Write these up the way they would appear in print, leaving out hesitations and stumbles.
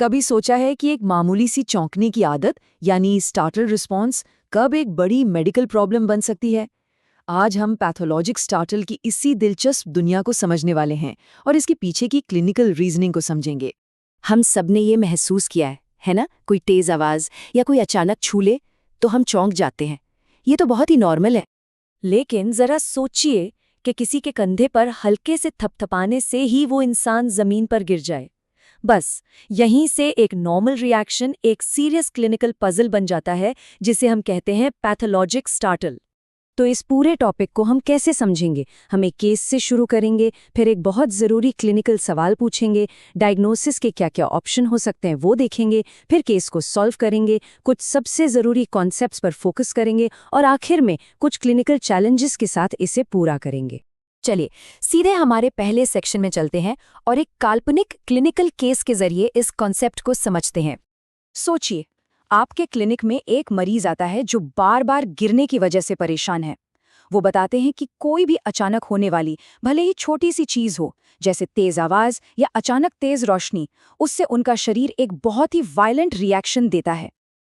कभी सोचा है कि एक मामूली सी चौंकने की आदत यानी स्टार्टल रिस्पॉन्स कब एक बड़ी मेडिकल प्रॉब्लम बन सकती है? आज हम पैथोलॉजिक स्टार्टल की इसी दिलचस्प दुनिया को समझने वाले हैं और इसके पीछे की क्लिनिकल रीजनिंग को समझेंगे। हम सब ने ये महसूस किया है ना? कोई तेज आवाज या कोई अचानक छू ले तो हम चौंक जाते हैं। ये तो बहुत ही नॉर्मल है। लेकिन जरा सोचिए कि किसी के कंधे पर हल्के से थपथपाने से ही वो इंसान जमीन पर गिर जाए। बस यहीं से एक नॉर्मल रिएक्शन एक सीरियस क्लिनिकल पजल बन जाता है, जिसे हम कहते हैं पैथोलॉजिक स्टार्टल। तो इस पूरे टॉपिक को हम कैसे समझेंगे? हम एक केस से शुरू करेंगे, फिर एक बहुत ज़रूरी क्लिनिकल सवाल पूछेंगे, डायग्नोसिस के क्या क्या ऑप्शन हो सकते हैं वो देखेंगे, फिर केस को सॉल्व करेंगे, कुछ सबसे ज़रूरी कॉन्सेप्ट्स पर फोकस करेंगे और आखिर में कुछ क्लिनिकल चैलेंजेस के साथ इसे पूरा करेंगे। चलिए सीधे हमारे पहले सेक्शन में चलते हैं और एक काल्पनिक क्लिनिकल केस के जरिए इस कॉन्सेप्ट को समझते हैं। सोचिए, आपके क्लिनिक में एक मरीज आता है जो बार बार गिरने की वजह से परेशान है। वो बताते हैं कि कोई भी अचानक होने वाली भले ही छोटी सी चीज हो, जैसे तेज आवाज या अचानक तेज रोशनी, उससे उनका शरीर एक बहुत ही वायलेंट रिएक्शन देता है।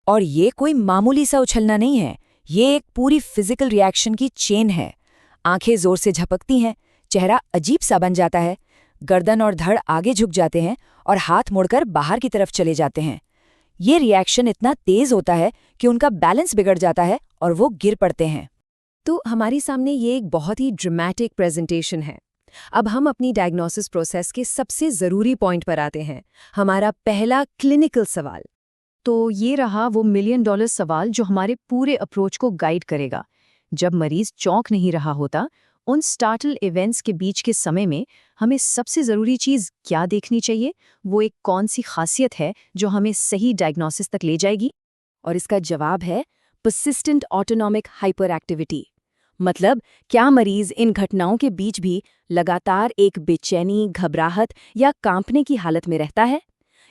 और ये कोई मामूली सा उछलना नहीं है, ये एक पूरी फिजिकल रिएक्शन की चेन है। आंखें जोर से झपकती हैं, चेहरा अजीब सा बन जाता है, गर्दन और धड़ आगे झुक जाते हैं और हाथ मुड़कर बाहर की तरफ चले जाते हैं। ये रिएक्शन इतना तेज होता है कि उनका बैलेंस बिगड़ जाता है और वो गिर पड़ते हैं। तो हमारे सामने ये एक बहुत ही ड्रामेटिक प्रेजेंटेशन है। अब हम अपनी डायग्नोसिस प्रोसेस के सबसे ज़रूरी पॉइंट पर आते हैं, हमारा पहला क्लिनिकल सवाल। तो ये रहा वो $1 मिलियन सवाल जो हमारे पूरे अप्रोच को गाइड करेगा। जब मरीज चौंक नहीं रहा होता, उन स्टार्टल इवेंट्स के बीच के समय में हमें सबसे ज़रूरी चीज़ क्या देखनी चाहिए? वो एक कौन सी खासियत है जो हमें सही डायग्नोसिस तक ले जाएगी? और इसका जवाब है पर्सिस्टेंट ऑटोनॉमिक हाइपर एक्टिविटी। मतलब क्या मरीज इन घटनाओं के बीच भी लगातार एक बेचैनी, घबराहट या कांपने की हालत में रहता है?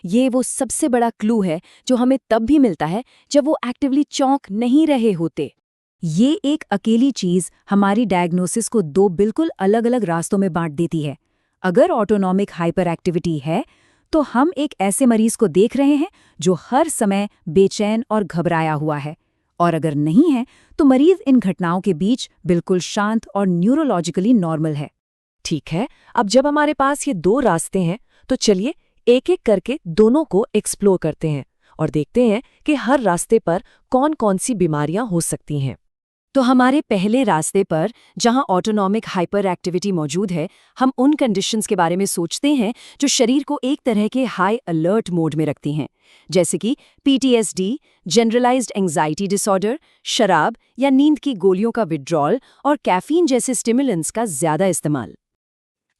ये वो सबसे बड़ा क्लू है जो हमें तब भी मिलता है जब वो एक्टिवली चौंक नहीं रहे होते। ये एक अकेली चीज़ हमारी डायग्नोसिस को दो बिल्कुल अलग अलग रास्तों में बांट देती है। अगर ऑटोनॉमिक हाइपर एक्टिविटी है तो हम एक ऐसे मरीज को देख रहे हैं जो हर समय बेचैन और घबराया हुआ है, और अगर नहीं है तो मरीज इन घटनाओं के बीच बिल्कुल शांत और न्यूरोलॉजिकली नॉर्मल है। ठीक है, अब जब हमारे पास ये दो रास्ते हैं तो चलिए एक एक करके दोनों को एक्सप्लोर करते हैं और देखते हैं कि हर रास्ते पर कौन कौन सी बीमारियां हो सकती हैं। तो हमारे पहले रास्ते पर, जहां ऑटोनॉमिक हाइपर एक्टिविटी मौजूद है, हम उन कंडीशंस के बारे में सोचते हैं जो शरीर को एक तरह के हाई अलर्ट मोड में रखती हैं, जैसे कि PTSD, जनरलाइज्ड एंजाइटी डिसऑर्डर, शराब या नींद की गोलियों का विड्रॉल और कैफीन जैसे स्टिमुलेंट्स का ज़्यादा इस्तेमाल।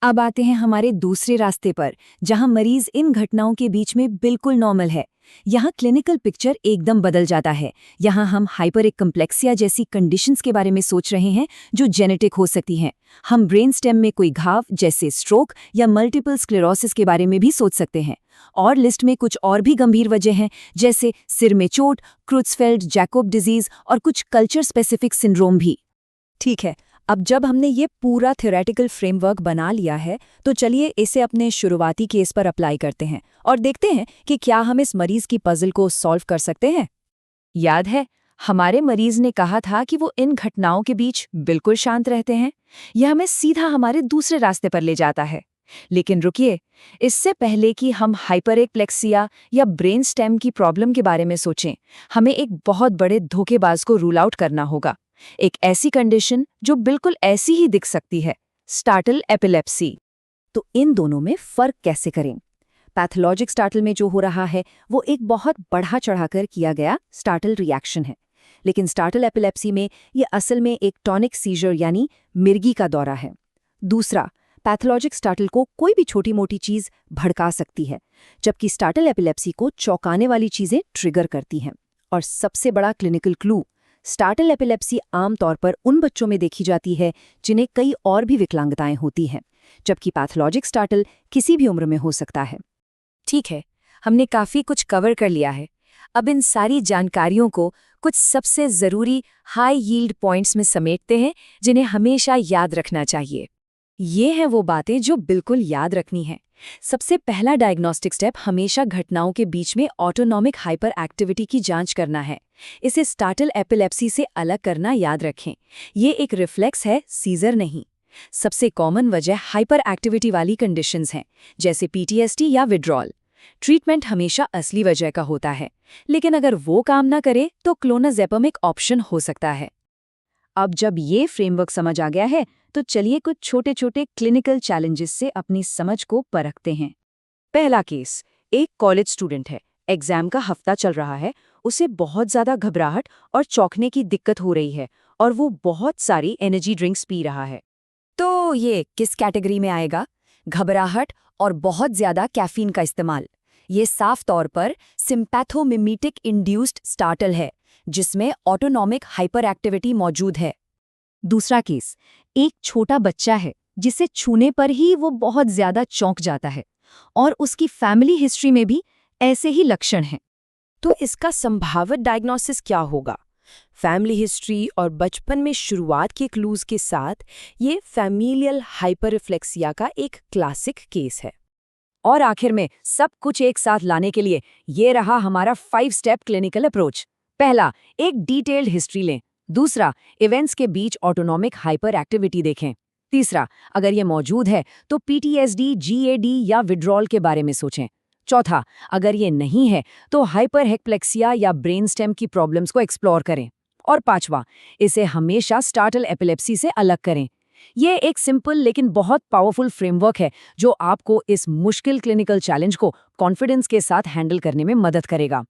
अब आते हैं हमारे दूसरे रास्ते पर, जहां मरीज इन घटनाओं के बीच में बिल्कुल नॉर्मल है। यहाँ क्लिनिकल पिक्चर एकदम बदल जाता है। यहाँ हम हाइपर कम्प्लेक्सिया जैसी कंडीशंस के बारे में सोच रहे हैं जो जेनेटिक हो सकती हैं। हम ब्रेन स्टेम में कोई घाव जैसे स्ट्रोक या मल्टीपल स्क्लेरोसिस के बारे में भी सोच सकते हैं। और लिस्ट में कुछ और भी गंभीर वजह हैं, जैसे सिर में चोट, क्रुट्जफेल्ड जैकोब डिजीज और कुछ कल्चर स्पेसिफिक सिंड्रोम भी। ठीक है, अब जब हमने ये पूरा थ्योरेटिकल फ्रेमवर्क बना लिया है तो चलिए इसे अपने शुरुआती केस पर अप्लाई करते हैं और देखते हैं कि क्या हम इस मरीज की पजल को सॉल्व कर सकते हैं। याद है, हमारे मरीज ने कहा था कि वो इन घटनाओं के बीच बिल्कुल शांत रहते हैं। यह हमें सीधा हमारे दूसरे रास्ते पर ले जाता है। लेकिन रुकिए, इससे पहले कि हम हाइपरेक्प्लेक्सिया या ब्रेन स्टेम की प्रॉब्लम के बारे में सोचें, हमें एक बहुत बड़े धोखेबाज को रूल आउट करना होगा। एक ऐसी कंडीशन जो बिल्कुल ऐसी ही दिख सकती है, स्टार्टल एपिलेप्सी। तो इन दोनों में फर्क कैसे करें? पैथोलॉजिक स्टार्टल में जो हो रहा है वो एक बहुत बढ़ा चढ़ाकर किया गया स्टार्टल रिएक्शन है, लेकिन स्टार्टल एपिलेप्सी में ये असल में एक टॉनिक सीजर यानी मिर्गी का दौरा है। दूसरा, पैथोलॉजिक स्टार्टल को कोई भी छोटी मोटी चीज भड़का सकती है, जबकि स्टार्टल एपिलेप्सी को चौंकाने वाली चीजें ट्रिगर करती हैं। और सबसे बड़ा क्लिनिकल क्लू, स्टार्टल एपिलेप्सी आमतौर पर उन बच्चों में देखी जाती है जिन्हें कई और भी विकलांगताएं होती हैं, जबकि पैथोलॉजिक स्टार्टल किसी भी उम्र में हो सकता है। ठीक है, हमने काफ़ी कुछ कवर कर लिया है। अब इन सारी जानकारियों को कुछ सबसे ज़रूरी हाई यील्ड पॉइंट्स में समेटते हैं जिन्हें हमेशा याद रखना चाहिए। ये हैं वो बातें जो बिल्कुल याद रखनी है सबसे पहला डायग्नोस्टिक स्टेप हमेशा घटनाओं के बीच में ऑटोनॉमिक हाइपर एक्टिविटी की जांच करना है। इसे स्टार्टल एपिलेप्सी से अलग करना याद रखें। ये एक रिफ्लेक्स है, सीजर नहीं। सबसे कॉमन वजह हाइपर एक्टिविटी वाली कंडीशंस हैं, जैसे पीटीएसडी या विड्रॉल। ट्रीटमेंट हमेशा असली वजह का होता है, लेकिन अगर वो काम ना करे तो क्लोनाजेपम एक ऑप्शन हो सकता है। अब जब ये फ्रेमवर्क समझ आ गया है, तो चलिए कुछ छोटे छोटे क्लिनिकल चैलेंजेस से अपनी समझ को परखते हैं। पहला केस, एक कॉलेज स्टूडेंट है, एग्जाम का हफ्ता चल रहा है, उसे बहुत ज़्यादा घबराहट और चौंकने की दिक्कत हो रही है और वो बहुत सारी एनर्जी ड्रिंक्स पी रहा है। तो ये किस कैटेगरी में आएगा? घबराहट और बहुत ज़्यादा कैफीन का इस्तेमाल। ये साफ तौर पर सिम्पैथोमिमेटिक इंड्यूस्ड स्टार्टल है, जिसमें ऑटोनॉमिक हाइपर एक्टिविटी मौजूद है। दूसरा केस, एक छोटा बच्चा है जिसे छूने पर ही वो बहुत ज्यादा चौंक जाता है और उसकी फैमिली हिस्ट्री में भी ऐसे ही लक्षण हैं। तो इसका संभावित डायग्नोसिस क्या होगा? फैमिली हिस्ट्री और बचपन में शुरुआत के क्लूज के साथ ये फैमिलियल हाइपररिफ्लेक्सिया का एक क्लासिक केस है। और आखिर में सब कुछ एक साथ लाने के लिए ये रहा हमारा 5 स्टेप क्लिनिकल अप्रोच। पहला, एक डिटेल्ड हिस्ट्री लें। दूसरा, इवेंट्स के बीच ऑटोनॉमिक हाइपर एक्टिविटी देखें। तीसरा, अगर ये मौजूद है तो पीटीएसडी, जीएडी या विड्रॉल के बारे में सोचें। चौथा, अगर ये नहीं है तो हाइपरहेक्प्लेक्सिया या ब्रेन स्टेम की प्रॉब्लम्स को एक्सप्लोर करें। और पांचवा, इसे हमेशा स्टार्टल एपिलेप्सी से अलग करें। ये एक सिंपल लेकिन बहुत पावरफुल फ्रेमवर्क है जो आपको इस मुश्किल क्लिनिकल चैलेंज को कॉन्फिडेंस के साथ हैंडल करने में मदद करेगा।